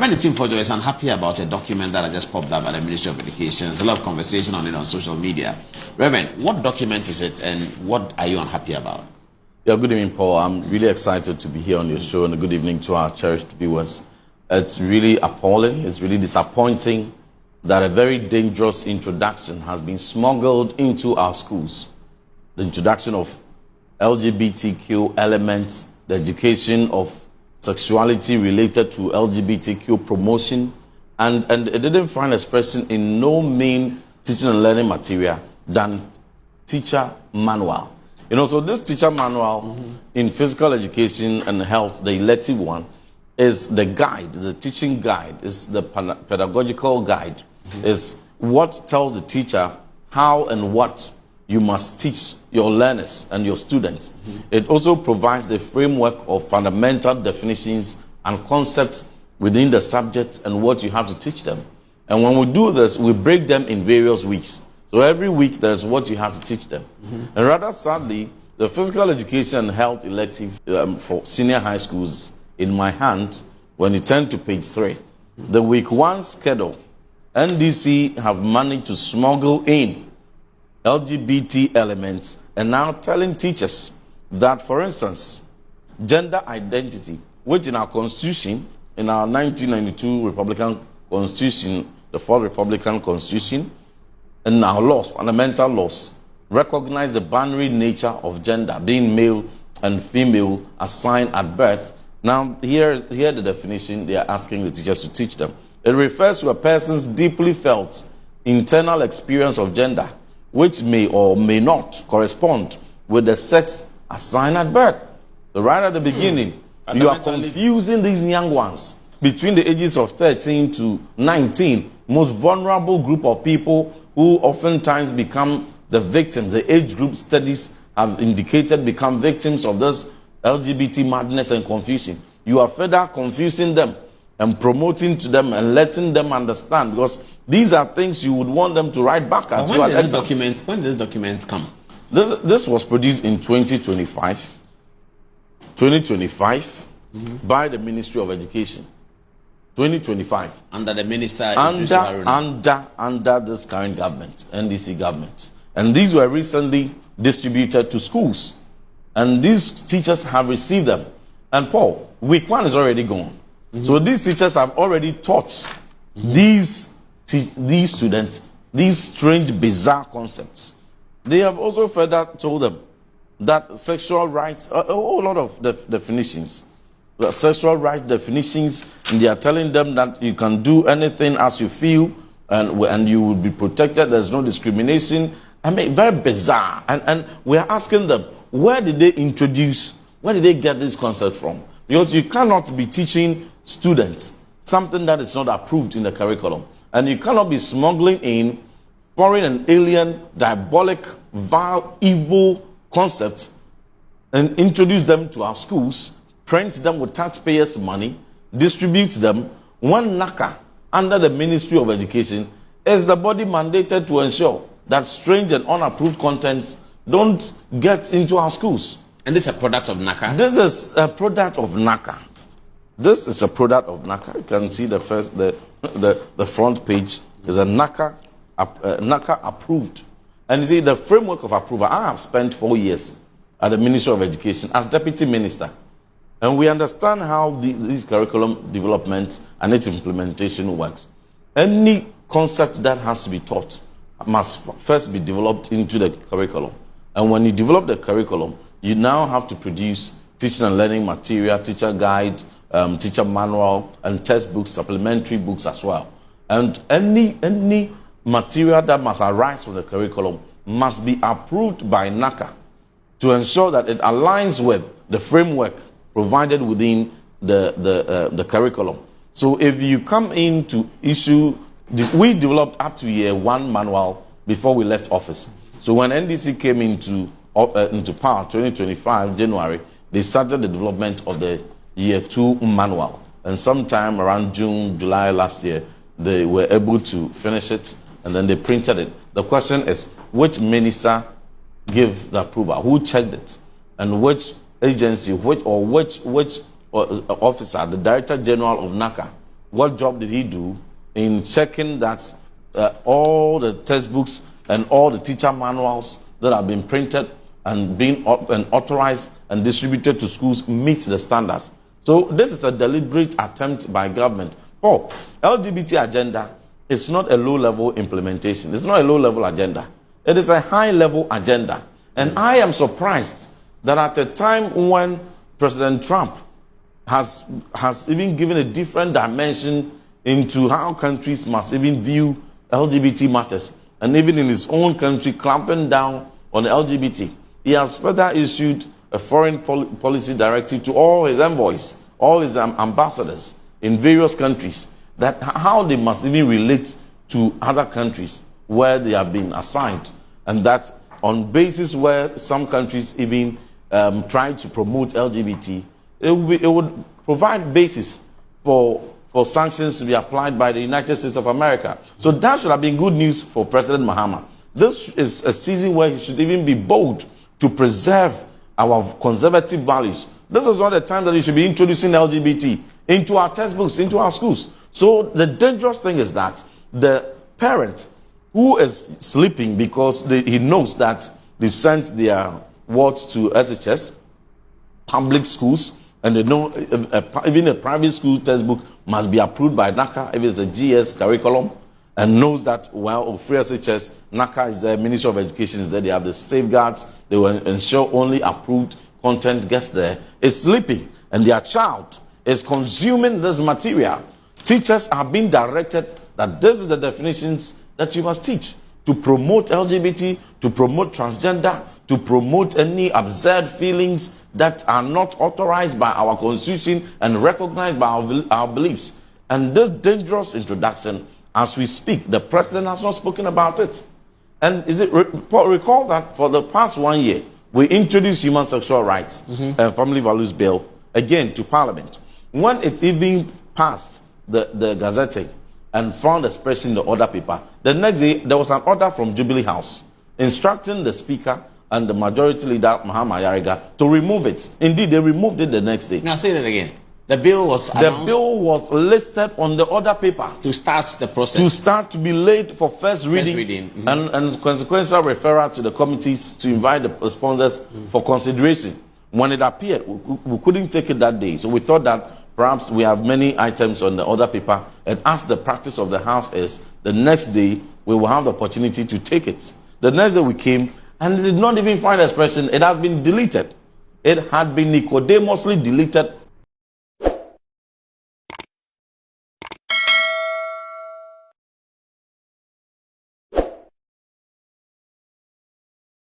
Reverend Ntim Fodjour is unhappy about a document that has just popped up by the Ministry of Education. There's a lot of conversation on it on social media. Reverend, what document is it and what are you unhappy about? Yeah, good evening, Paul. I'm really excited to be here on your show, and a good evening to our cherished viewers. It's really appalling, it's really disappointing that a very dangerous introduction has been smuggled into our schools. The introduction of LGBTQ elements, the education of sexuality related to LGBTQ promotion, and it didn't find expression in no main teaching and learning material than teacher manual. You know, so this teacher manual in physical education and health, the elective one, is the guide, the teaching guide, is the pedagogical guide, is what tells the teacher how and what you must teach your learners and your students. It also provides the framework of fundamental definitions and concepts within the subject and what you have to teach them. And when we do this, we break them in various weeks. So every week there's what you have to teach them. And rather sadly, the physical education and health elective for senior high schools in my hand, when you turn to page 3, the week 1 schedule, NDC have managed to smuggle in LGBT elements and now telling teachers that, for instance, gender identity, which in our constitution, in our 1992 Republican Constitution, the 4th Republican Constitution, and our laws, fundamental laws, recognize the binary nature of gender, being male and female assigned at birth. Now, here the definition they are asking the teachers to teach them. It refers to a person's deeply felt internal experience of gender, which may or may not correspond with the sex assigned at birth. So right at the beginning, you are confusing these young ones between the ages of 13 to 19, most vulnerable group of people who oftentimes become the victims. The age group studies have indicated become victims of this LGBT madness and confusion. You are further confusing them and promoting to them and letting them understand, because these are things you would want them to write back at you. When does this document come? This was produced in 2025 by the Ministry of Education. 2025. Under the minister? Under this current government, NDC government. And these were recently distributed to schools. And these teachers have received them. And Paul, week 1 is already gone. So these teachers have already taught these students these strange, bizarre concepts. They have also further told them that sexual rights, a whole lot of definitions, the sexual rights definitions, and they are telling them that you can do anything as you feel, and you will be protected. There's no discrimination. I mean, very bizarre. And we are asking them, where did they get this concept from? Because you cannot be teaching students something that is not approved in the curriculum. And you cannot be smuggling in foreign and alien, diabolic, vile, evil concepts and introduce them to our schools, print them with taxpayers' money, distribute them. One NACA under the Ministry of Education is the body mandated to ensure that strange and unapproved contents don't get into our schools. And this is a product of NACA? This is a product of NACA. This is a product of NACA. You can see the front page is a NACA approved. And you see the framework of approval. I have spent 4 years at the Ministry of Education as Deputy Minister. And we understand how this curriculum development and its implementation works. Any concept that has to be taught must first be developed into the curriculum. And when you develop the curriculum, you now have to produce teaching and learning material, teacher guide, teacher manual, and textbooks, supplementary books as well. And any material that must arise from the curriculum must be approved by NACA to ensure that it aligns with the framework provided within the curriculum. So if you come in to issue, we developed up to year 1 manual before we left office. So when NDC came into power, 2025, January, they started the development of the year 2 manual. And sometime around June, July last year, they were able to finish it, and then they printed it. The question is, which minister gave the approval? Who checked it? And which agency, which officer, the Director General of NACA, what job did he do in checking that all the textbooks and all the teacher manuals that have been printed and being authorized and distributed to schools meet the standards? So this is a deliberate attempt by government. LGBT agenda is not a low-level implementation. It's not a low-level agenda. It is a high-level agenda. And I am surprised that at a time when President Trump has even given a different dimension into how countries must even view LGBT matters, and even in his own country clamping down on the LGBT, he has further issued a foreign policy directive to all his envoys, all his ambassadors in various countries, that how they must even relate to other countries where they have been assigned, and that on basis where some countries even try to promote LGBT, it would provide basis for sanctions to be applied by the United States of America. So that should have been good news for President Mahama. This is a season where he should even be bold to preserve our conservative values. This is not a time that he should be introducing LGBT into our textbooks, into our schools. So the dangerous thing is that the parent who is sleeping because he knows that they've sent their wards to SHS, public schools, and they know even a private school textbook must be approved by NACA if it's a GS curriculum, and knows that, well, free SHS, NACA is there, Ministry of Education is there, they have the safeguards, they will ensure only approved content gets there, is sleeping, and their child is consuming this material. Teachers are being directed that this is the definitions that you must teach to promote LGBT, to promote transgender, to promote any absurd feelings that are not authorized by our constitution and recognized by our beliefs. And this dangerous introduction, as we speak, the president has not spoken about it. And recall that for the past 1 year, we introduced human sexual rights and family values bill again to Parliament. When it even passed the Gazette and found expression in the order paper, the next day there was an order from Jubilee House instructing the Speaker and the Majority Leader, Mahama Yariga, to remove it. Indeed, they removed it the next day. Now say that again. The bill was announced. The bill was listed on the order paper. To start the process. To start to be laid for first reading. And consequential referral to the committees to invite the sponsors for consideration. When it appeared, we couldn't take it that day. So we thought that perhaps we have many items on the order paper, and as the practice of the House is, the next day we will have the opportunity to take it. The next day we came, and it did not even find expression. It has been deleted. It had been Nicodemously deleted